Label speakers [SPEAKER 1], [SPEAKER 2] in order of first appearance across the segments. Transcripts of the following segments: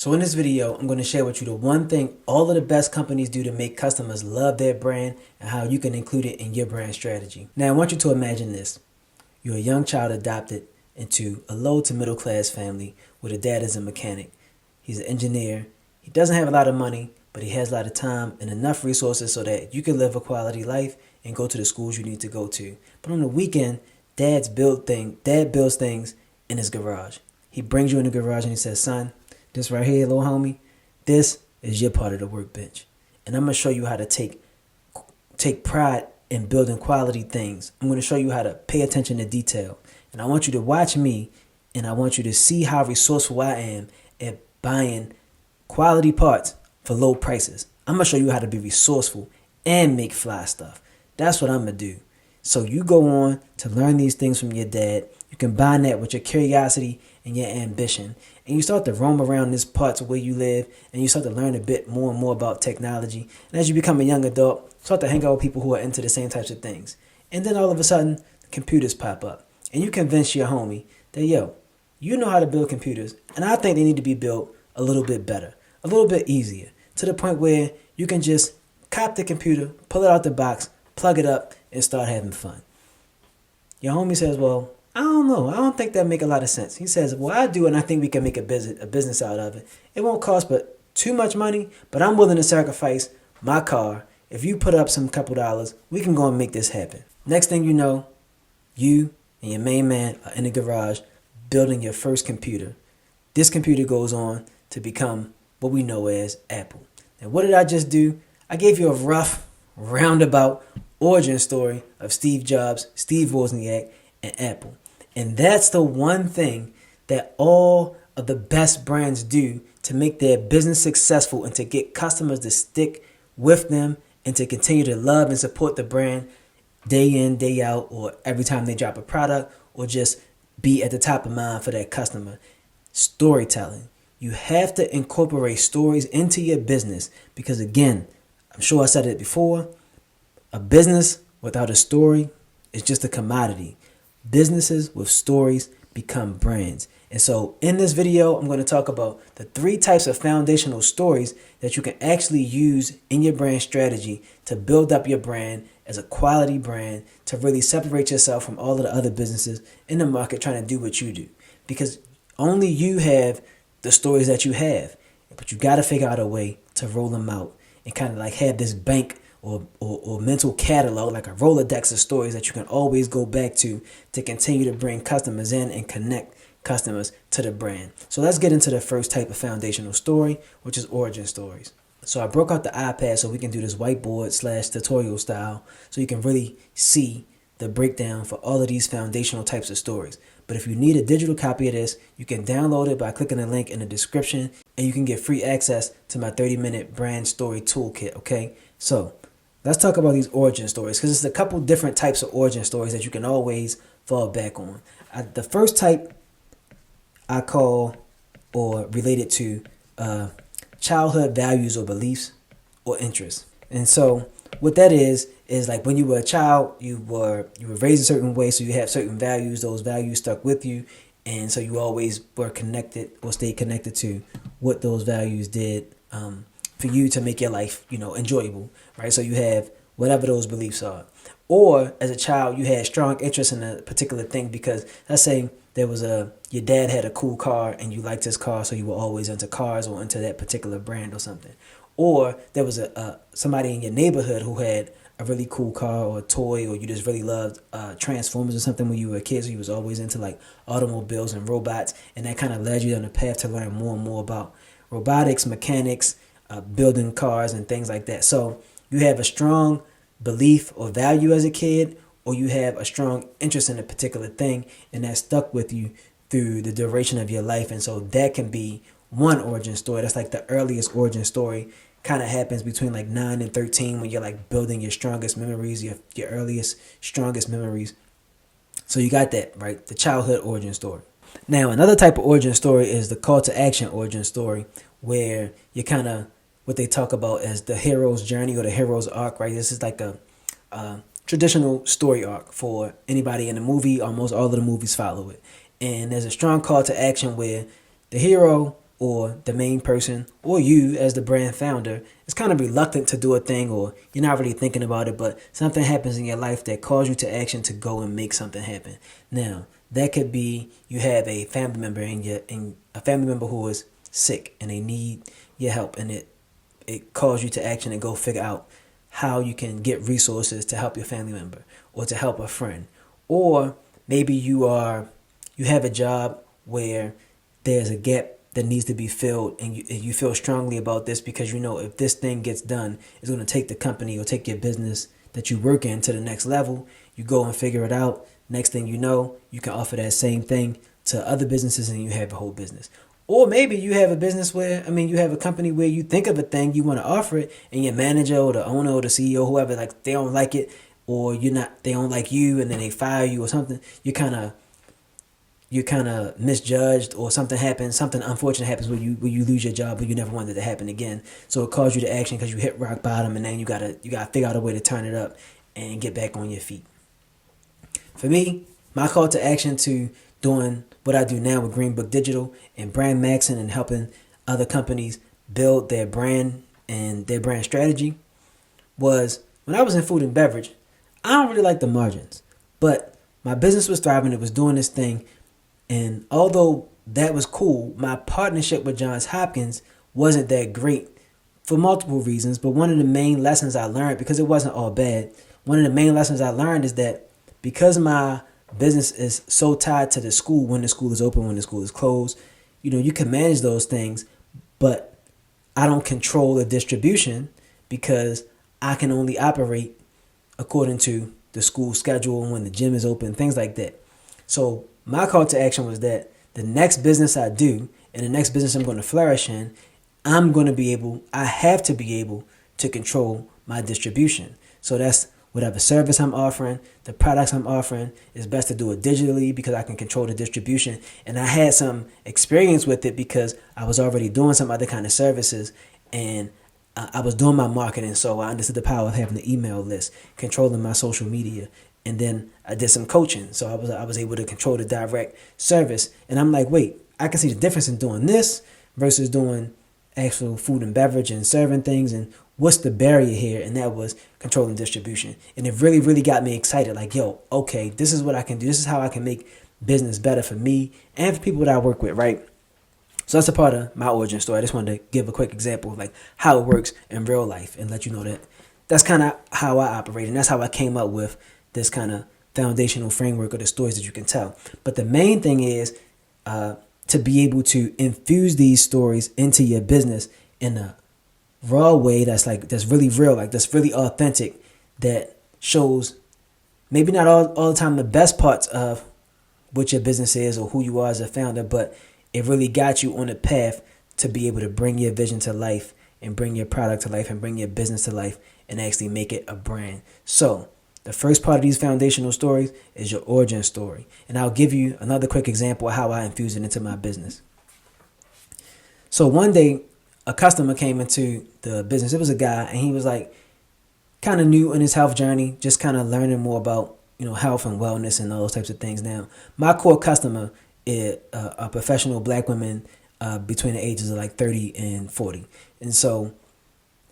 [SPEAKER 1] So in this video, I'm going to share with you the one thing all of the best companies do to make customers love their brand and how you can include it in your brand strategy. Now, I want you to imagine this. You're a young child adopted into a low to middle class family where the dad is a mechanic. He's an engineer. He doesn't have a lot of money, but he has a lot of time and enough resources so that you can live a quality life and go to the schools you need to go to. But on the weekend, dad builds things in his garage. He brings you in the garage and he says, son, this right here, little homie, this is your part of the workbench. And I'm going to show you how to take pride in building quality things. I'm going to show you how to pay attention to detail. And I want you to watch me, and I want you to see how resourceful I am at buying quality parts for low prices. I'm going to show you how to be resourceful and make fly stuff. That's what I'm going to do. So you go on to learn these things from your dad. You combine that with your curiosity and your ambition, and you start to roam around this parts of where you live, and you start to learn a bit more and more about technology. And as you become a young adult, start to hang out with people who are into the same types of things. And then all of a sudden, computers pop up, and you convince your homie that, yo, you know how to build computers, and I think they need to be built a little bit better, a little bit easier, to the point where you can just cop the computer, pull it out the box, plug it up, and start having fun. Your homie says, well, I don't know. I don't think that make a lot of sense. He says, well, I do, and I think we can make a business out of it. It won't cost but too much money, but I'm willing to sacrifice my car. If you put up some couple dollars, we can go and make this happen. Next thing you know, you and your main man are in the garage building your first computer. This computer goes on to become what we know as Apple. And what did I just do? I gave you a rough, roundabout origin story of Steve Jobs, Steve Wozniak, and Apple. And that's the one thing that all of the best brands do to make their business successful and to get customers to stick with them and to continue to love and support the brand day in, day out, or every time they drop a product, or just be at the top of mind for that customer. Storytelling. You have to incorporate stories into your business because, again, I'm sure I said it before, a business without a story is just a commodity. Businesses with stories become brands. And so in this video, I'm going to talk about the 3 types of foundational stories that you can actually use in your brand strategy to build up your brand as a quality brand, to really separate yourself from all of the other businesses in the market trying to do what you do. Because only you have the stories that you have, but you got to figure out a way to roll them out and kind of like have this bank or mental catalog, like a Rolodex of stories that you can always go back to continue to bring customers in and connect customers to the brand. So let's get into the first type of foundational story, which is origin stories. So I broke out the iPad so we can do this whiteboard / tutorial style so you can really see the breakdown for all of these foundational types of stories. But if you need a digital copy of this, you can download it by clicking the link in the description, and you can get free access to my 30-minute brand story toolkit, okay? So let's talk about these origin stories because there's a couple different types of origin stories that you can always fall back on. The first type I call or related to childhood values or beliefs or interests. And so what that is like when you were a child, you were raised a certain way, so you have certain values. Those values stuck with you, and so you always were connected or stayed connected to what those values did for you to make your life, enjoyable, right? So you have whatever those beliefs are. Or as a child, you had strong interest in a particular thing because let's say your dad had a cool car and you liked his car, so you were always into cars or into that particular brand or something. Or there was somebody in your neighborhood who had a really cool car or a toy, or you just really loved Transformers or something when you were a kid, so you was always into like automobiles and robots, and that kind of led you on the path to learn more and more about robotics, mechanics, building cars and things like that. So you have a strong belief or value as a kid, or you have a strong interest in a particular thing, and that stuck with you through the duration of your life. And so that can be one origin story. That's like the earliest origin story. Kind of happens between like 9 and 13 when you're like building your strongest memories, your earliest, strongest memories. So you got that, right? The childhood origin story. Now, another type of origin story is the call to action origin story, where you kind of what they talk about as the hero's journey or the hero's arc, right? This is like a traditional story arc for anybody in the movie. Almost all of the movies follow it. And there's a strong call to action where the hero or the main person, or you as the brand founder, is kind of reluctant to do a thing, or you're not really thinking about it, but something happens in your life that calls you to action to go and make something happen. Now, that could be you have a family member in a family member who is sick and they need your help, and it calls you to action and go figure out how you can get resources to help your family member or to help a friend. Or maybe you have a job where there's a gap that needs to be filled, and you feel strongly about this because you know if this thing gets done, it's going to take the company or take your business that you work in to the next level. You go and figure it out. Next thing you know, you can offer that same thing to other businesses and you have a whole business. Or maybe you have a business you have a company where you think of a thing, you want to offer it, and your manager or the owner or the CEO, whoever, like they don't like it, or they don't like you, and then they fire you or something. You're kind of misjudged, or something happens, something unfortunate happens where you lose your job, but you never wanted it to happen again. So it calls you to action because you hit rock bottom, and then you gotta figure out a way to turn it up and get back on your feet. For me, my call to action to doing what I do now with Green Book Digital and brand maxing and helping other companies build their brand and their brand strategy was when I was in food and beverage. I don't really like the margins, but my business was thriving. It was doing this thing. And although that was cool, my partnership with Johns Hopkins wasn't that great for multiple reasons. But one of the main lessons I learned, because it wasn't all bad, one of the main lessons I learned is that because my business is so tied to the school, when the school is open, when the school is closed, you can manage those things, but I don't control the distribution because I can only operate according to the school schedule and when the gym is open, things like that. So my call to action was that the next business I do and the next business I'm going to flourish in, I have to be able to control my distribution. So that's whatever service I'm offering, the products I'm offering, it's best to do it digitally because I can control the distribution. And I had some experience with it because I was already doing some other kind of services, and I was doing my marketing, so I understood the power of having the email list, controlling my social media. And then I did some coaching, so I was able to control the direct service. And I'm like, wait, I can see the difference in doing this versus doing actual food and beverage and serving things, and what's the barrier here? And that was controlling distribution. And it really, really got me excited. Like, yo, okay, this is what I can do. This is how I can make business better for me and for people that I work with, right? So that's a part of my origin story. I just wanted to give a quick example of like how it works in real life and let you know that that's kind of how I operate. And that's how I came up with this kind of foundational framework of the stories that you can tell. But the main thing is to be able to infuse these stories into your business in a raw way that's really real, like that's really authentic, that shows maybe not all the time the best parts of what your business is or who you are as a founder, but it really got you on a path to be able to bring your vision to life and bring your product to life and bring your business to life and actually make it a brand. So the first part of these foundational stories is your origin story. And I'll give you another quick example of how I infuse it into my business. So one day, a customer came into the business. It was a guy, and he was like kind of new in his health journey, just kind of learning more about, health and wellness and all those types of things. Now, my core customer is a professional black women between the ages of like 30 and 40. And so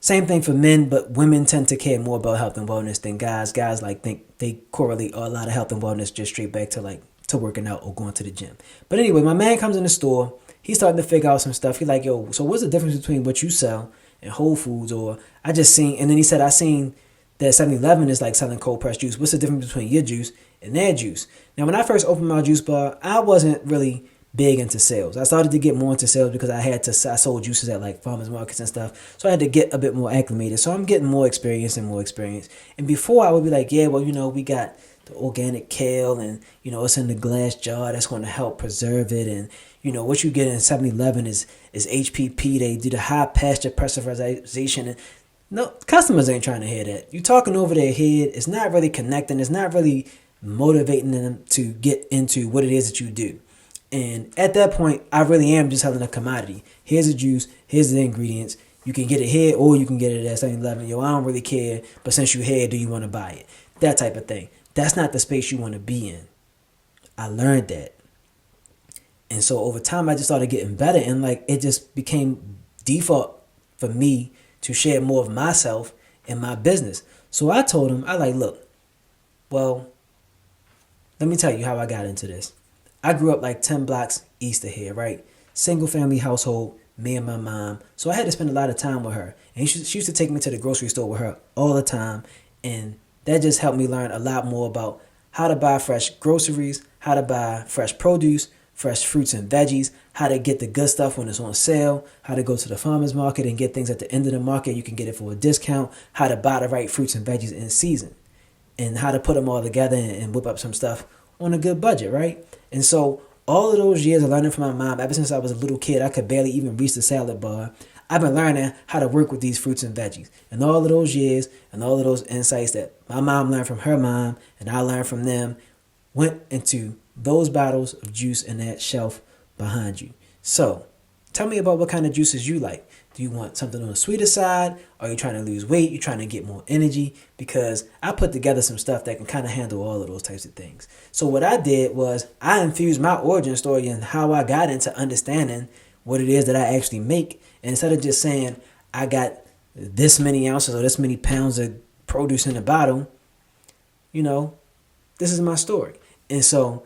[SPEAKER 1] same thing for men, but women tend to care more about health and wellness than guys. Guys think they correlate a lot of health and wellness just straight back to working out or going to the gym. But anyway, my man comes in the store. He's starting to figure out some stuff. He's like, yo, so what's the difference between what you sell and Whole Foods? Or I just seen, and then he said, I seen that 7-Eleven is like selling cold pressed juice. What's the difference between your juice and their juice? Now, when I first opened my juice bar, I wasn't really big into sales. I started to get more into sales because I sold juices at like farmers markets and stuff. So I had to get a bit more acclimated. So I'm getting more experience. And before I would be like, yeah, well, we got the organic kale and, it's in the glass jar that's going to help preserve it. And, what you get in 7-Eleven is HPP. They do the high pasture pasteurization. And no, customers ain't trying to hear that. You talking over their head. It's not really connecting. It's not really motivating them to get into what it is that you do. And at that point, I really am just selling a commodity. Here's the juice. Here's the ingredients. You can get it here or you can get it at 7-Eleven. Yo, I don't really care. But since you're here, do you want to buy it? That type of thing. That's not the space you want to be in. I learned that. And so over time, I just started getting better, and like it just became default for me to share more of myself in my business. So I told him, I like, look, well, let me tell you how I got into this. I grew up like 10 blocks east of here, right? Single family household, me and my mom. So I had to spend a lot of time with her. And she used to take me to the grocery store with her all the time. And that just helped me learn a lot more about how to buy fresh groceries, how to buy fresh produce, fresh fruits and veggies, how to get the good stuff when it's on sale, how to go to the farmer's market and get things at the end of the market. You can get it for a discount, how to buy the right fruits and veggies in season, and how to put them all together and whip up some stuff on a good budget, right? And so all of those years of learning from my mom, ever since I was a little kid, I could barely even reach the salad bar. I've been learning how to work with these fruits and veggies. And all of those years and all of those insights that my mom learned from her mom and I learned from them went into those bottles of juice in that shelf behind you. So tell me about what kind of juices you like. Do you want something on the sweeter side? Are you trying to lose weight? You trying to get more energy? Because I put together some stuff that can kind of handle all of those types of things. So what I did was I infused my origin story and how I got into understanding what it is that I actually make. And instead of just saying I got this many ounces or this many pounds of produce in a bottle, this is my story. And so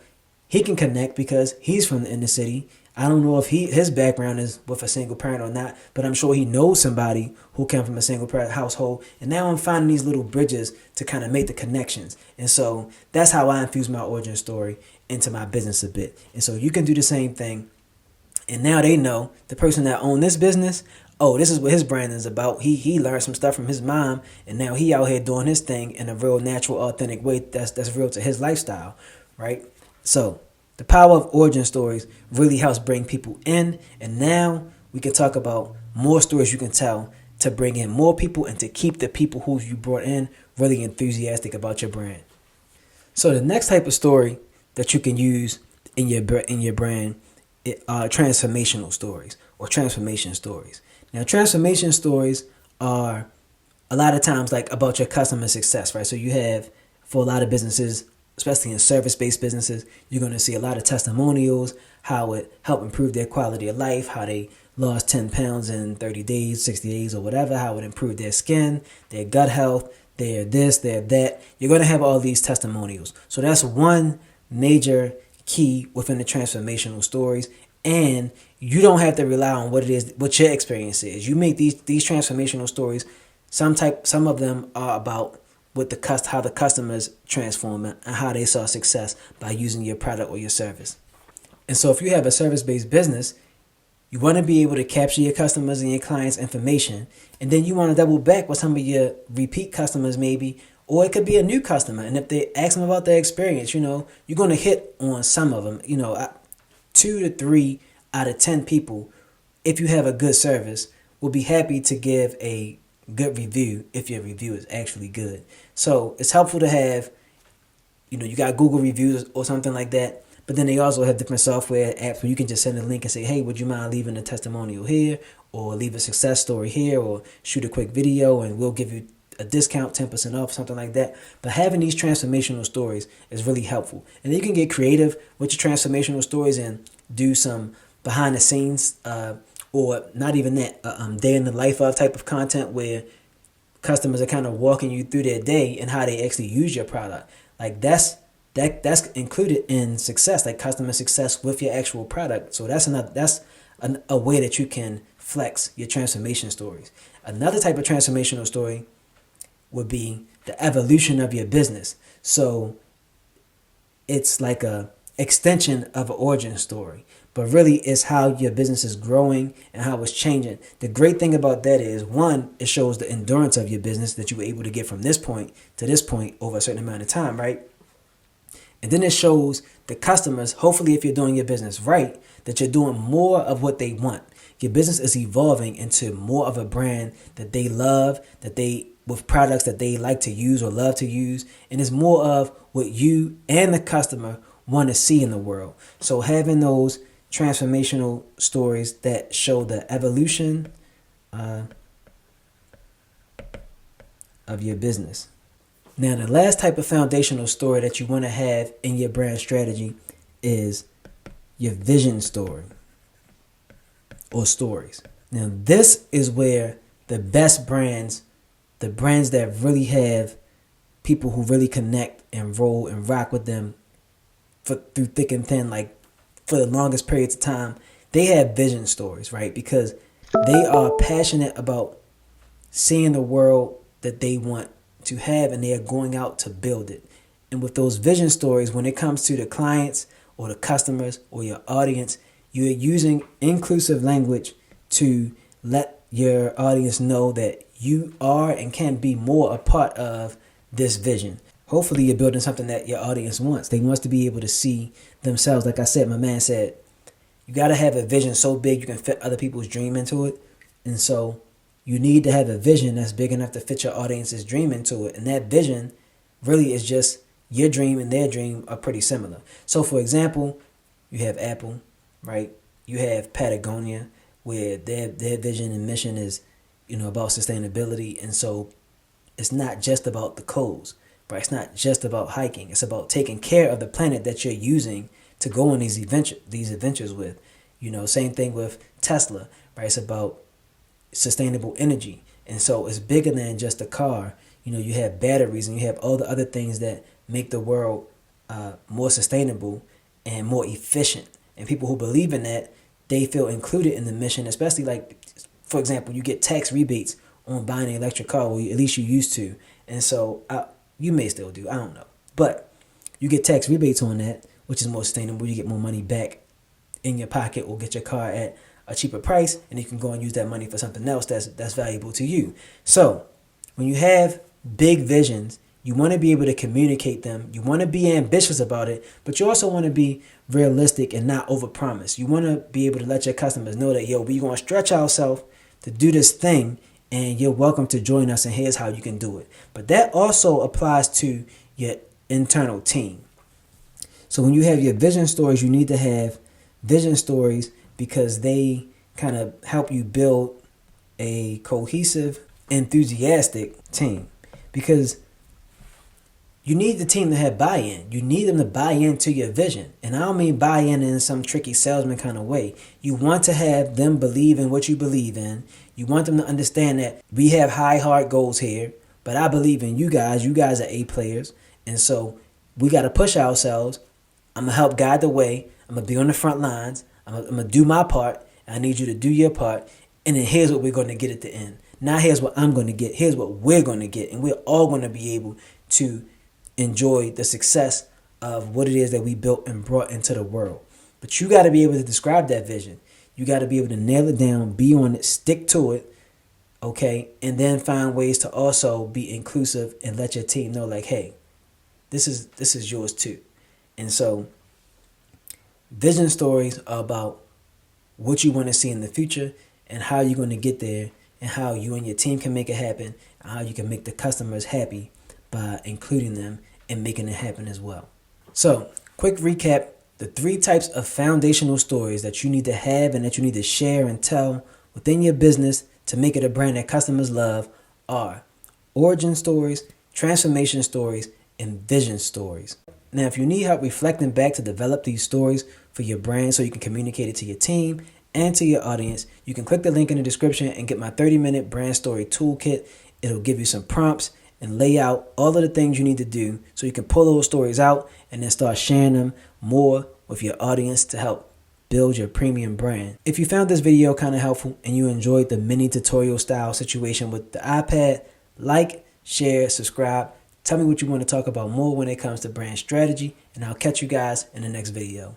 [SPEAKER 1] he can connect because he's from the inner city. I don't know if his background is with a single parent or not, but I'm sure he knows somebody who came from a single parent household. And now I'm finding these little bridges to kind of make the connections. And so that's how I infuse my origin story into my business a bit. And so you can do the same thing. And now they know the person that owned this business, oh, this is what his brand is about. He learned some stuff from his mom, and now he out here doing his thing in a real natural, authentic way that's real to his lifestyle, right? So the power of origin stories really helps bring people in. And now we can talk about more stories you can tell to bring in more people and to keep the people who you brought in really enthusiastic about your brand. So the next type of story that you can use in your brand are transformational stories or transformation stories. Now, transformation stories are a lot of times like about your customer success, right? So you have, for a lot of businesses, especially in service-based businesses, you're going to see a lot of testimonials, how it helped improve their quality of life, how they lost 10 pounds in 30 days, 60 days, or whatever, how it improved their skin, their gut health, their this, their that. You're going to have all these testimonials. So that's one major key within the transformational stories. And you don't have to rely on what it is, what your experience is. You make these transformational stories. Some of them are about how the customers transform and how they saw success by using your product or your service. And so if you have a service-based business, you want to be able to capture your customers and your clients' information, and then you want to double back with some of your repeat customers maybe, or it could be a new customer. And if they ask them about their experience, you're going to hit on some of them. 2 to 3 out of 10 people, if you have a good service, will be happy to give a good review if your review is actually good. So it's helpful to have, you got Google reviews or something like that, but then they also have different software apps where you can just send a link and say, hey, would you mind leaving a testimonial here, or leave a success story here, or shoot a quick video and we'll give you a discount, 10% off, something like that. But having these transformational stories is really helpful. And then you can get creative with your transformational stories and do some behind the scenes or not even that, day in the life of type of content where customers are kind of walking you through their day and how they actually use your product. Like that's included in success, like customer success with your actual product. So that's a way that you can flex your transformation stories. Another type of transformational story would be the evolution of your business. So it's like a extension of an origin story, but really it's how your business is growing and how it's changing. The great thing about that is, one, it shows the endurance of your business, that you were able to get from this point to this point over a certain amount of time, right? And then it shows the customers, hopefully if you're doing your business right, that you're doing more of what they want. Your business is evolving into more of a brand that they love, with products that they like to use or love to use, and it's more of what you and the customer want to see in the world. So having those transformational stories that show the evolution of your business. Now, the last type of foundational story that you want to have in your brand strategy is your vision story or stories. Now, this is where the best brands, the brands that really have people who really connect and roll and rock with them through thick and thin, like for the longest periods of time, they have vision stories, right? Because they are passionate about seeing the world that they want to have, and they are going out to build it. And with those vision stories, when it comes to the clients or the customers or your audience, you're using inclusive language to let your audience know that you are and can be more a part of this vision. Hopefully you're building something that your audience wants. They want to be able to see themselves. Like I said, my man said, you got to have a vision so big you can fit other people's dream into it. And so you need to have a vision that's big enough to fit your audience's dream into it. And that vision really is just your dream and their dream are pretty similar. So for example, you have Apple, right? You have Patagonia, where their vision and mission is, about sustainability. And so it's not just about the clothes, right? It's not just about hiking. It's about taking care of the planet that you're using to go on these adventures with. Same thing with Tesla, right? It's about sustainable energy. And so it's bigger than just a car. You have batteries and you have all the other things that make the world more sustainable and more efficient. And people who believe in that, they feel included in the mission, especially like, for example, you get tax rebates on buying an electric car, or at least you used to. And so you may still do, I don't know. But you get tax rebates on that, which is more sustainable. You get more money back in your pocket or get your car at a cheaper price, and you can go and use that money for something else that's valuable to you. So when you have big visions, you want to be able to communicate them. You want to be ambitious about it, but you also want to be realistic and not overpromise. You want to be able to let your customers know that, we're going to stretch ourselves to do this thing, and you're welcome to join us, and here's how you can do it. But that also applies to your internal team. So when you have your vision stories, you need to have vision stories because they kind of help you build a cohesive, enthusiastic team. Because you need the team to have buy-in. You need them to buy into your vision. And I don't mean buy-in in some tricky salesman kind of way. You want to have them believe in what you believe in. You want them to understand that we have high, hard goals here, but I believe in you guys. You guys are A players. And so we got to push ourselves. I'm going to help guide the way. I'm going to be on the front lines. I'm going to do my part. I need you to do your part. And then here's what we're going to get at the end. Now here's what I'm going to get. Here's what we're going to get. And we're all going to be able to enjoy the success of what it is that we built and brought into the world. But you got to be able to describe that vision. You got to be able to nail it down, be on it, stick to it, okay? And then find ways to also be inclusive and let your team know, like, hey, this is yours too. And so vision stories are about what you want to see in the future and how you're going to get there and how you and your team can make it happen and how you can make the customers happy by including them and making it happen as well. So, quick recap, the 3 types of foundational stories that you need to have and that you need to share and tell within your business to make it a brand that customers love are origin stories, transformation stories, and vision stories. Now, if you need help reflecting back to develop these stories for your brand so you can communicate it to your team and to your audience, you can click the link in the description and get my 30-minute brand story toolkit. It'll give you some prompts and lay out all of the things you need to do so you can pull those stories out and then start sharing them more with your audience to help build your premium brand. If you found this video kind of helpful and you enjoyed the mini tutorial style situation with the iPad, like, share, subscribe. Tell me what you want to talk about more when it comes to brand strategy, and I'll catch you guys in the next video.